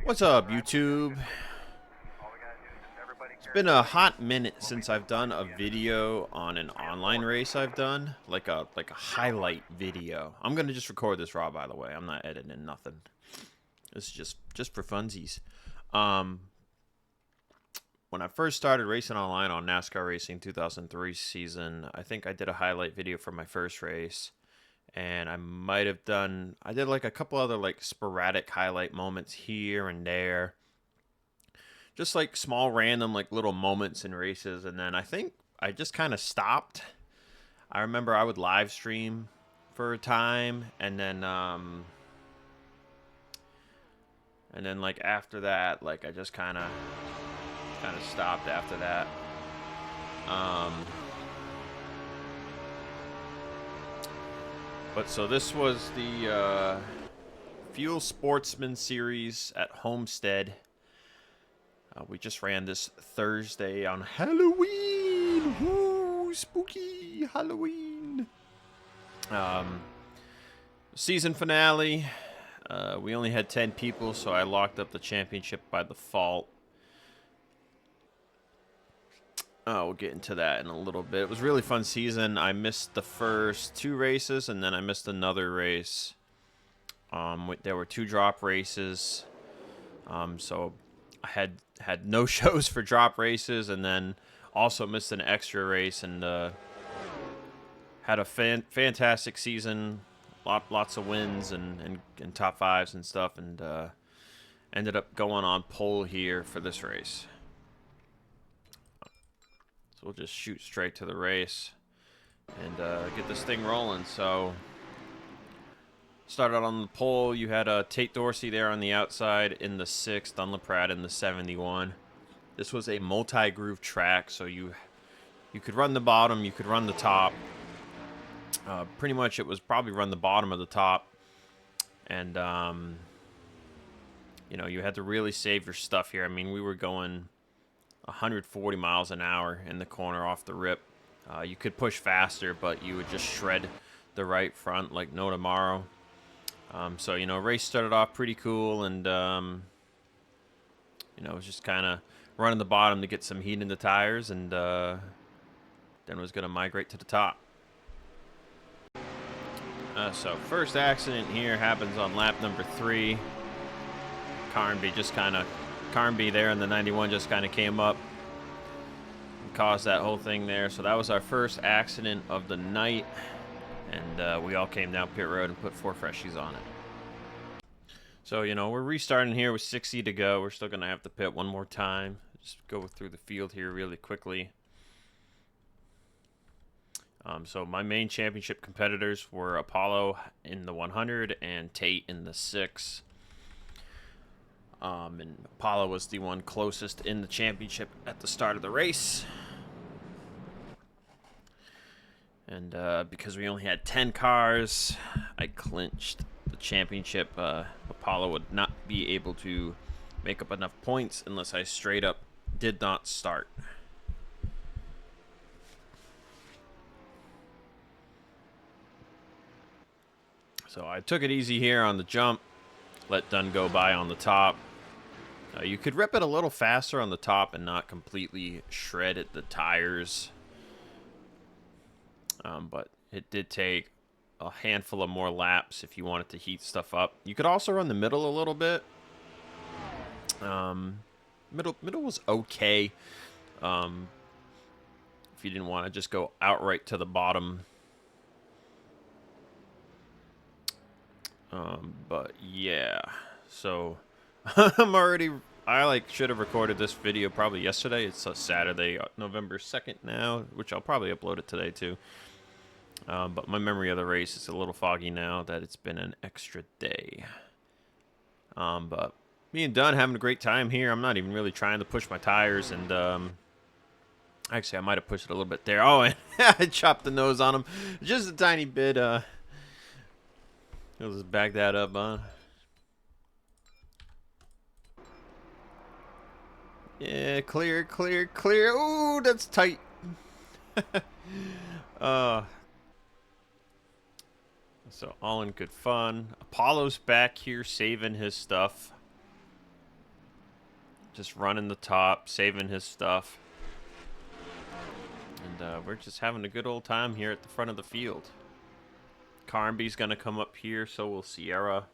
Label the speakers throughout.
Speaker 1: What's up, YouTube? It's been a hot minute since I've done a video on an online race I've done, like a highlight video. I'm gonna just record this raw, by the way. I'm not editing nothing. This is just for funsies. Um, when I first started racing online on NASCAR Racing 2003 season, I think I did a highlight video for my first race. And I did like a couple other like sporadic highlight moments here and there. Just like small random like little moments in races. And then I think I just kind of stopped. I remember I would live stream for a time. And then like after that, like I just kind of stopped after that. But so this was the Fuel Sportsman series at Homestead. We just ran this Thursday on Halloween. Woo, spooky Halloween. Season finale. We only had 10 people, so I locked up the championship by default. We'll get into that in a little bit. It was a really fun season. I missed the first 2 races, and then I missed another race. There were 2 drop races. So I had no shows for drop races, and then also missed an extra race, and had a fantastic season. Lots of wins and top 5s and stuff, and ended up going on pole here for this race. We'll just shoot straight to the race and get this thing rolling. So, started out on the pole. You had Tate Dorsey there on the outside in the 6, Dunlap Pratt in the 71. This was a multi-groove track, so you could run the bottom, you could run the top. Pretty much it was probably run the bottom of the top. And, you know, you had to really save your stuff here. I mean, we were going 140 miles an hour in the corner off the rip. You could push faster, but you would just shred the right front like no tomorrow. So, you know, race started off pretty cool, and, you know, it was just kind of running the bottom to get some heat in the tires, and then was going to migrate to the top. So, first accident here happens on lap number 3. Carnby there in the 91 just kind of came up and caused that whole thing there. So that was our first accident of the night, and we all came down pit road and put 4 freshies on it. So, you know, we're restarting here with 60 to go. We're still going to have to pit one more time. Just go through the field here really quickly. So my main championship competitors were Apollo in the 100 and Tate in the 6. And Apollo was the one closest in the championship at the start of the race. And because we only had 10 cars, I clinched the championship. Apollo would not be able to make up enough points unless I straight up did not start. So I took it easy here on the jump. Let Dunn go by on the top. You could rip it a little faster on the top and not completely shred at the tires. But it did take a handful of more laps if you wanted to heat stuff up. You could also run the middle a little bit. Middle was okay. If you didn't want to just go outright to the bottom. But yeah, so I should have recorded this video probably yesterday. It's a Saturday, November 2nd now, which I'll probably upload it today too. But my memory of the race is a little foggy now that it's been an extra day. But me and Dunn having a great time here. I'm not even really trying to push my tires, and actually I might have pushed it a little bit there. Oh, and I chopped the nose on him just a tiny bit. I'll just back that up, huh? Yeah, clear, clear, clear. Ooh, that's tight. So all in good fun. Apollo's back here saving his stuff. Just running the top, saving his stuff. And we're just having a good old time here at the front of the field. Carnby's going to come up here, so will Sierra.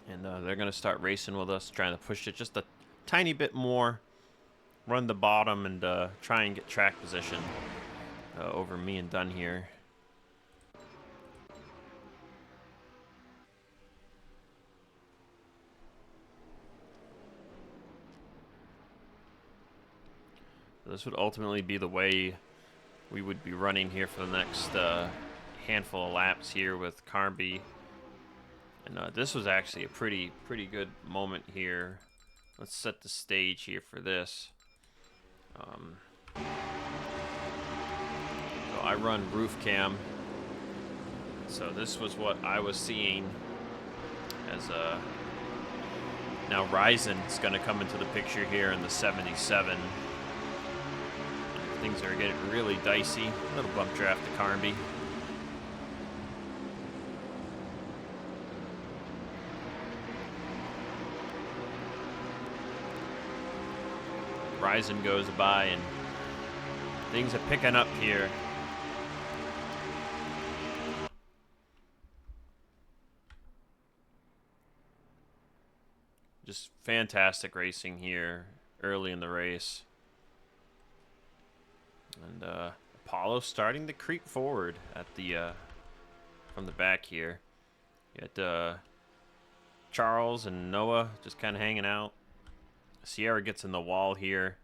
Speaker 1: And they're going to start racing with us, trying to push it just a tiny bit more. Run the bottom and try and get track position over me and Dunn here. This would ultimately be the way we would be running here for the next handful of laps here with Carnby. And this was actually a pretty good moment here. Let's set the stage here for this. So I run roof cam. So this was what I was seeing as now Ryzen's going to come into the picture here in the 77. Things are getting really dicey. Little bump draft to Carnby. Ryzen goes by and things are picking up here. Just fantastic racing here early in the race. And Apollo starting to creep forward at the from the back here. You had Charles and Noah just kind of hanging out. Sierra gets in the wall here.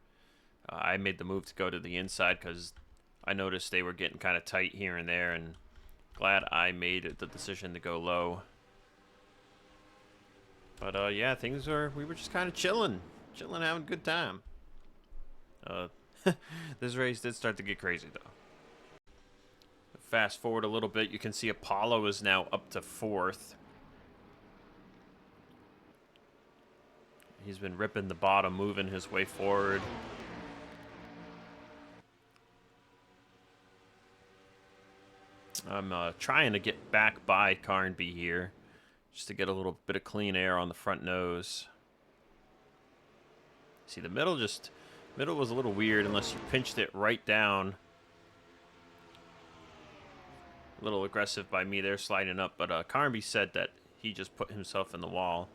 Speaker 1: I made the move to go to the inside because I noticed they were getting kind of tight here and there, and glad I made the decision to go low. But yeah, we were just kind of chilling, having a good time. This race did start to get crazy, though. Fast forward a little bit, you can see Apollo is now up to 4th. He's been ripping the bottom, moving his way forward. I'm trying to get back by Carnby here, just to get a little bit of clean air on the front nose. See, the middle was a little weird unless you pinched it right down. A little aggressive by me there, sliding up, but Carnby said that he just put himself in the wall.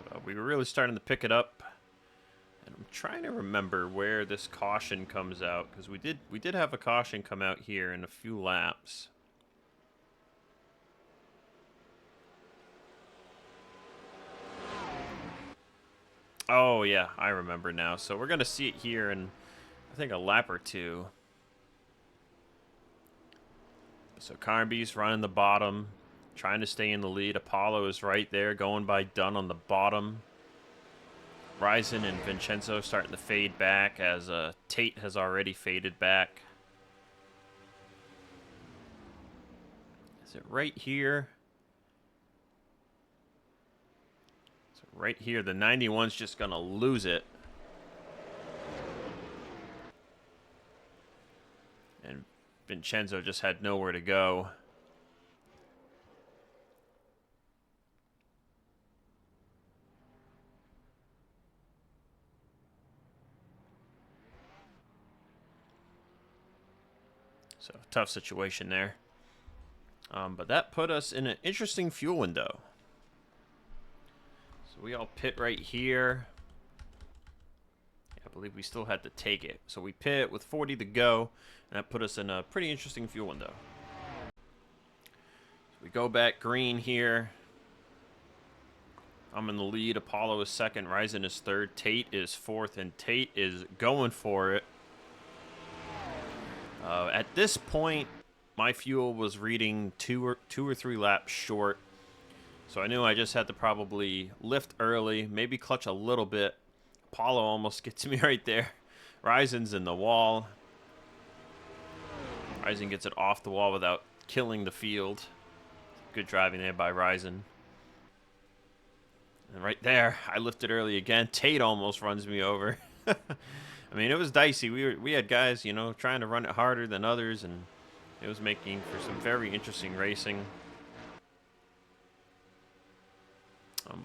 Speaker 1: But, we were really starting to pick it up, and I'm trying to remember where this caution comes out, because we did have a caution come out here in a few laps. Oh, yeah, I remember now. So we're going to see it here in, I think, a lap or two. So Carnby's running the bottom, trying to stay in the lead. Apollo is right there, going by Dunn on the bottom. Ryzen and Vincenzo starting to fade back as Tate has already faded back. Is it right here? Right here, the 91's just going to lose it. And Vincenzo just had nowhere to go. So, tough situation there. But that put us in an interesting fuel window. So we all pit right here. I believe we still had to take it. So we pit with 40 to go, and that put us in a pretty interesting fuel window. So we go back green here. I'm in the lead. Apollo is 2nd. Ryzen is 3rd. Tate is 4th, and Tate is going for it. At this point, my fuel was reading two or three laps short. So I knew I just had to probably lift early, maybe clutch a little bit. Apollo almost gets me right there. Ryzen's in the wall. Ryzen gets it off the wall without killing the field. Good driving there by Ryzen. And right there, I lifted early again. Tate almost runs me over. I mean, it was dicey. We had guys, you know, trying to run it harder than others, and it was making for some very interesting racing.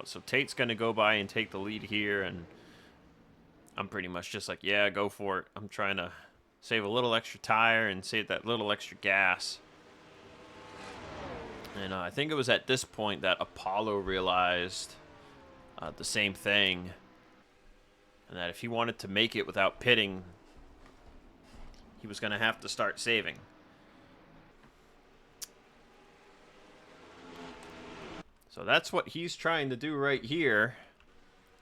Speaker 1: So Tate's going to go by and take the lead here, and I'm pretty much just like, yeah, go for it. I'm trying to save a little extra tire and save that little extra gas. And I think it was at this point that Apollo realized the same thing. And that if he wanted to make it without pitting, he was going to have to start saving. So that's what he's trying to do right here.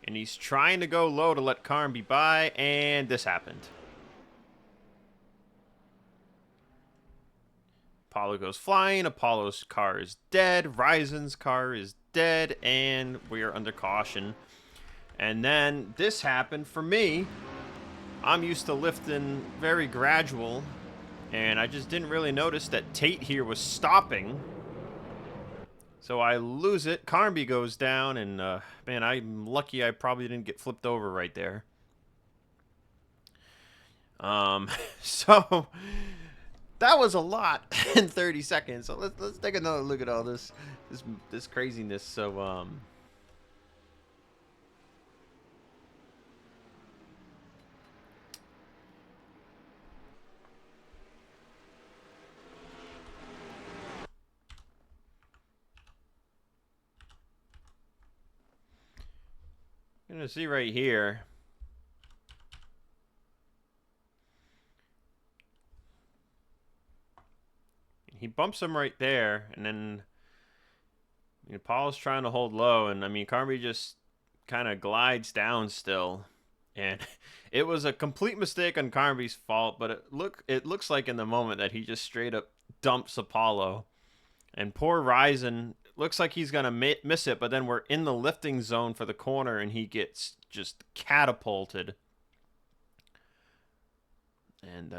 Speaker 1: And he's trying to go low to let Carnby by, and this happened. Apollo goes flying. Apollo's car is dead. Ryzen's car is dead, and we are under caution. And then this happened for me. I'm used to lifting very gradual, and I just didn't really notice that Tate here was stopping. So I lose it. Carnby goes down, and man, I'm lucky I probably didn't get flipped over right there. So that was a lot in 30 seconds. So let's take another look at all this craziness. So you're gonna see right here. He bumps him right there, and then Paul's trying to hold low, and I mean Carnby just kind of glides down still, and it was a complete mistake on Carnby's fault, but it looks like in the moment that he just straight up dumps Apollo, and poor Ryzen looks like he's gonna miss it, but then we're in the lifting zone for the corner, and he gets just catapulted, and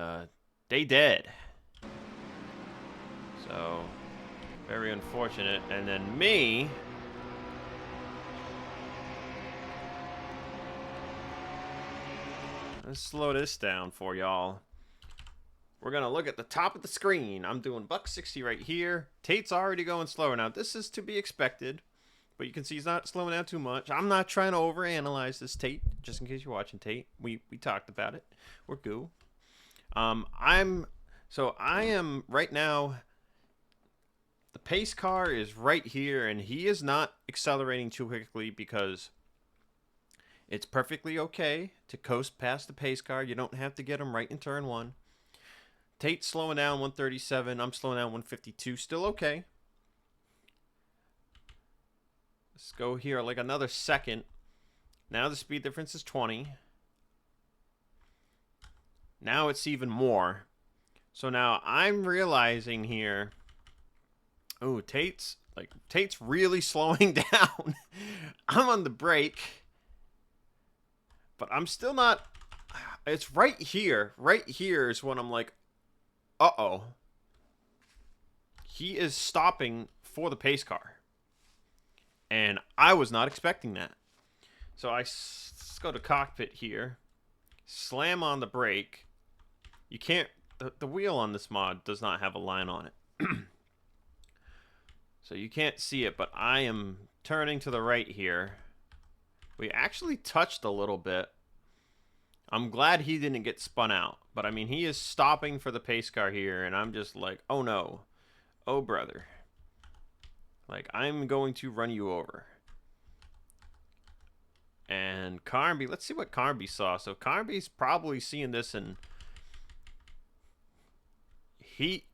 Speaker 1: they dead. So, very unfortunate. And then me, let's slow this down for y'all. We're going to look at the top of the screen. I'm doing $160 right here. Tate's already going slower. Now, this is to be expected, but you can see he's not slowing down too much. I'm not trying to overanalyze this, Tate, just in case you're watching, Tate. We talked about it. We're cool. I am right now. The pace car is right here, and he is not accelerating too quickly because it's perfectly okay to coast past the pace car. You don't have to get him right in turn one. Tate's slowing down 137. I'm slowing down 152. Still okay. Let's go here like another second. Now the speed difference is 20. Now it's even more. So now I'm realizing here... Oh, Tate's really slowing down. I'm on the brake, but I'm still not. It's right here. Right here is when I'm like, uh-oh. He is stopping for the pace car. And I was not expecting that. So let's go to cockpit here. Slam on the brake. You can't, the wheel on this mod does not have a line on it. So you can't see it, but I am turning to the right here. We actually touched a little bit. I'm glad he didn't get spun out. But, I mean, he is stopping for the pace car here, and I'm just like, oh, no. Oh, brother. Like, I'm going to run you over. And Carnby, let's see what Carnby saw. So, Carnby's probably seeing this, and...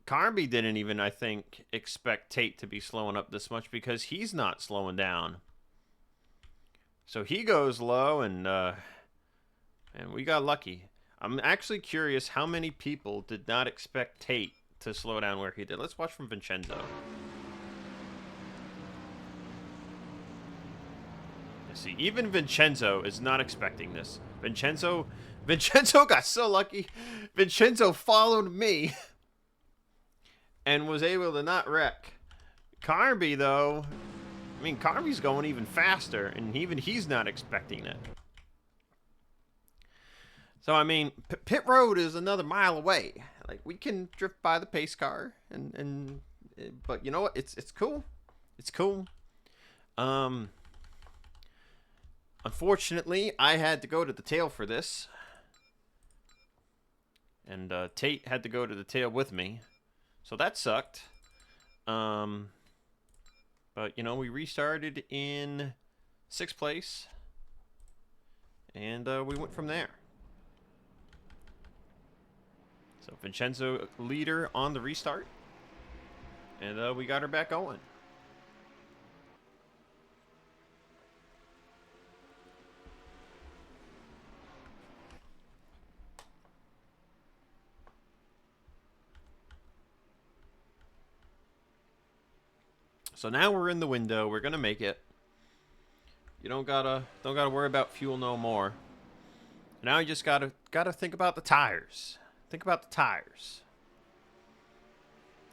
Speaker 1: Carnby didn't even, I think, expect Tate to be slowing up this much because he's not slowing down. So he goes low, and we got lucky. I'm actually curious how many people did not expect Tate to slow down where he did. Let's watch from Vincenzo. See, even Vincenzo is not expecting this. Vincenzo got so lucky. Vincenzo followed me. And was able to not wreck. Carnby, though, I mean, Carnby's going even faster, and even he's not expecting it. So, I mean, pit road is another mile away. Like, we can drift by the pace car, but you know what? It's cool. It's cool. Unfortunately, I had to go to the tail for this. And Tate had to go to the tail with me. So that sucked. But, you know, we restarted in 6th place. And we went from there. So Vincenzo leader on the restart. And we got her back going. So now we're in the window. We're gonna make it. You don't gotta worry about fuel no more. Now you just gotta think about the tires. Think about the tires.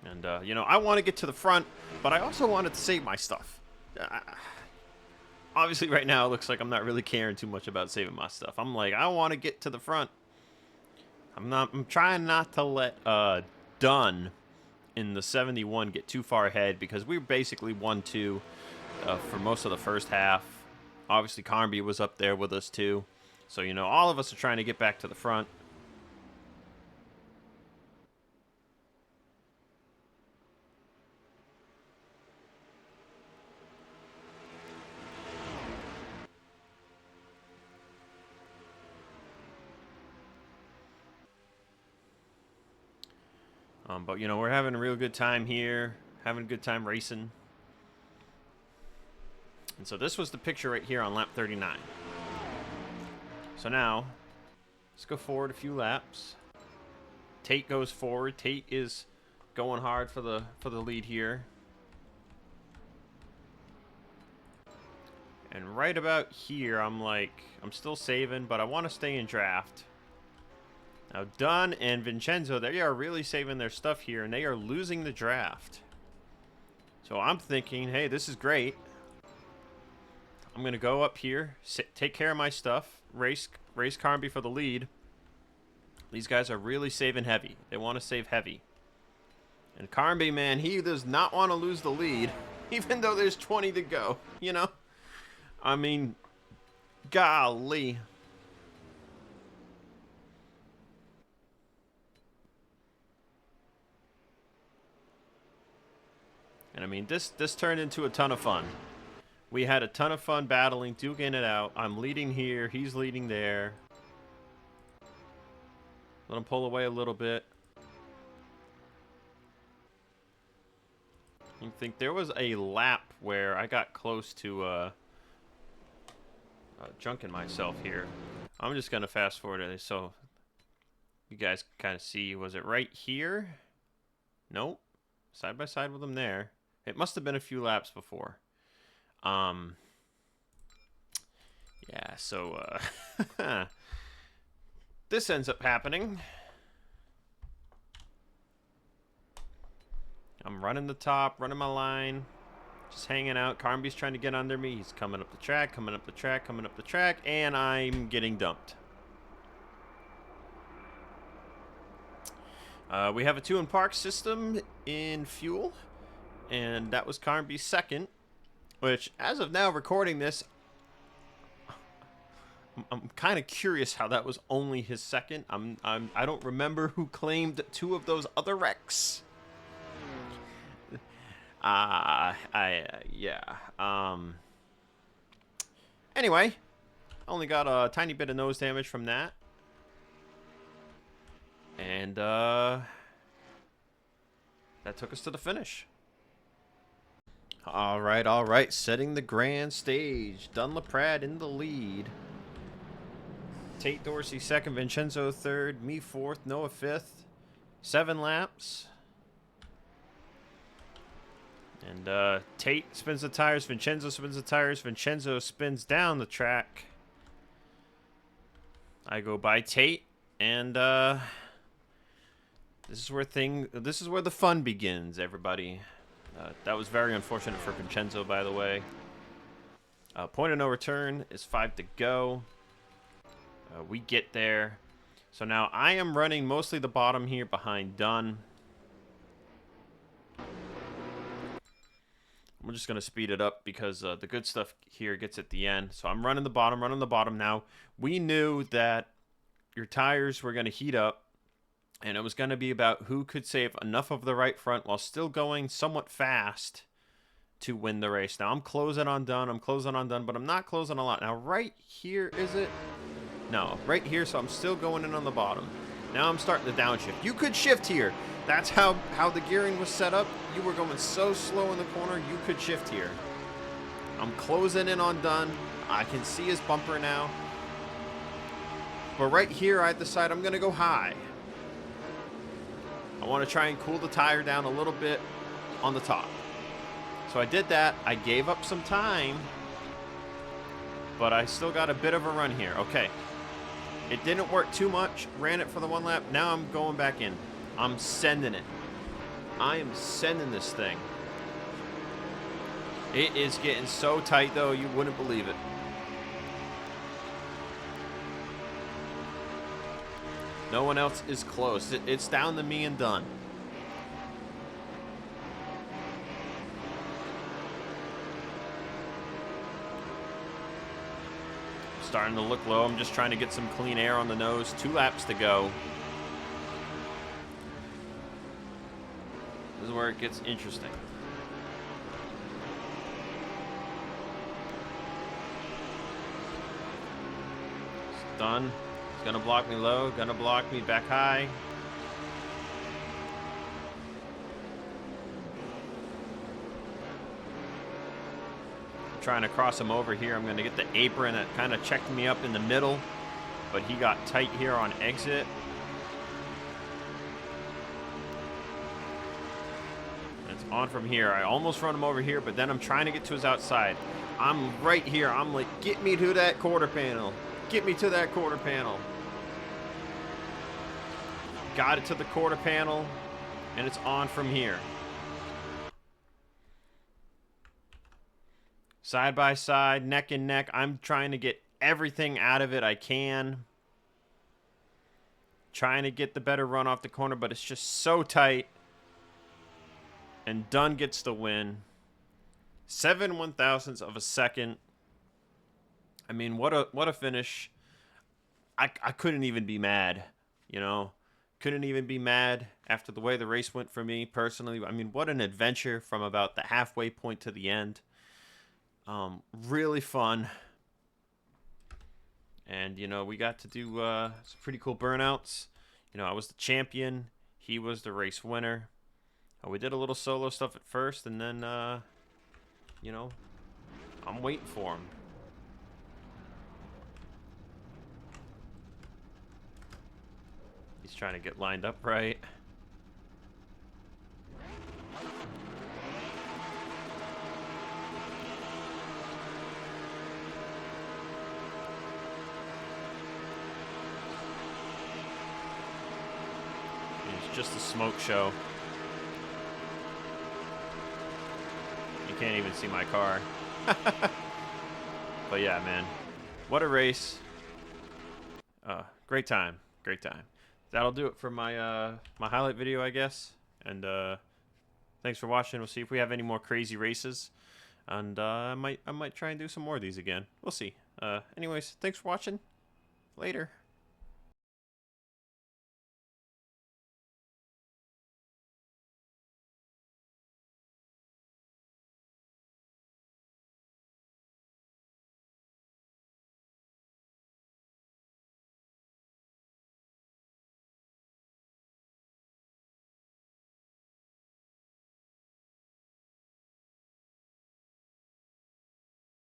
Speaker 1: And you know, I want to get to the front, but I also wanted to save my stuff. Obviously, right now it looks like I'm not really caring too much about saving my stuff. I'm like, I want to get to the front. I'm trying not to let Dunn in the 71 get too far ahead, because we basically 1-2 for most of the first half. Obviously, Carnby was up there with us too. So, you know, all of us are trying to get back to the front. But, you know, we're having a real good time here. Having a good time racing. And so this was the picture right here on lap 39. So now, let's go forward a few laps. Tate goes forward. Tate is going hard for the lead here. And right about here, I'm still saving, but I want to stay in draft. Now, Dunn and Vincenzo, they are really saving their stuff here, and they are losing the draft. So I'm thinking, hey, this is great. I'm going to go up here, take care of my stuff, race Carnby for the lead. These guys are really saving heavy. They want to save heavy. And Carnby, man, he does not want to lose the lead, even though there's 20 to go, you know? I mean, golly. And I mean, this turned into a ton of fun. We had a ton of fun battling, duking it out. I'm leading here. He's leading there. Let him pull away a little bit. I think there was a lap where I got close to junking myself here. I'm just going to fast forward it so you guys kind of see. Was it right here? Nope. Side by side with him there. It must have been a few laps before. Yeah, so this ends up happening. I'm running the top, running my line, just hanging out. Carnby's trying to get under me. He's coming up the track, coming up the track, coming up the track, and I'm getting dumped. We have a 2-in-park system in fuel, and that was Carnby's second, which, as of now recording this, I'm kind of curious how that was only his second. I don't remember who claimed 2 of those other wrecks. Yeah. Anyway, only got a tiny bit of nose damage from that. And that took us to the finish. All right. Setting the grand stage. Dunlap in the lead. Tate Dorsey second, Vincenzo third, me fourth, Noah fifth. 7 laps. And Tate spins the tires, Vincenzo spins the tires, Vincenzo spins down the track. I go by Tate, and this is where the fun begins, everybody. That was very unfortunate for Vincenzo, by the way. Point of no return is 5 to go. We get there. So now I am running mostly the bottom here behind Dunn. I'm just going to speed it up because the good stuff here gets at the end. So I'm running the bottom now. We knew that your tires were going to heat up, and it was going to be about who could save enough of the right front while still going somewhat fast to win the race. Now I'm closing on Dunn, but I'm not closing a lot. Now right here, is it? No, right here, so I'm still going in on the bottom. Now I'm starting to downshift. You could shift here. That's how the gearing was set up. You were going so slow in the corner, you could shift here. I'm closing in on Dunn. I can see his bumper now. But right here, I decide I'm going to go high. I want to try and cool the tire down a little bit on the top. So I did that. I gave up some time, but I still got a bit of a run here. Okay. It didn't work too much. Ran it for the one lap. Now I'm going back in. I'm sending it. I am sending this thing. It is getting so tight, though, you wouldn't believe it. No one else is close. It's down to me and Dunn. Starting to look low. I'm just trying to get some clean air on the nose. 2 laps to go. This is where it gets interesting. It's done. It's gonna block me low, gonna block me back high. Trying to cross him over here. I'm going to get the apron that kind of checked me up in the middle, but he got tight here on exit. It's on from here. I almost run him over here, but then I'm trying to get to his outside. I'm right here. I'm like, get me to that quarter panel. Get me to that quarter panel. Got it to the quarter panel, and it's on from here. Side by side, neck and neck. I'm trying to get everything out of it I can. Trying to get the better run off the corner, but it's just so tight. And Dunn gets the win. 7/1000ths of a second. I mean, what a finish. I couldn't even be mad, you know. Couldn't even be mad after the way the race went for me personally. I mean, what an adventure from about the halfway point to the end. Really fun. And, you know, we got to do some pretty cool burnouts. You know, I was the champion. He was the race winner. We did a little solo stuff at first, and then, you know, I'm waiting for him. He's trying to get lined up right. It's just a smoke show. You can't even see my car. But yeah, man. What a race. Great time. Great time. That'll do it for my my highlight video, I guess. And thanks for watching. We'll see if we have any more crazy races. And I might try and do some more of these again. We'll see. Anyways, thanks for watching. Later.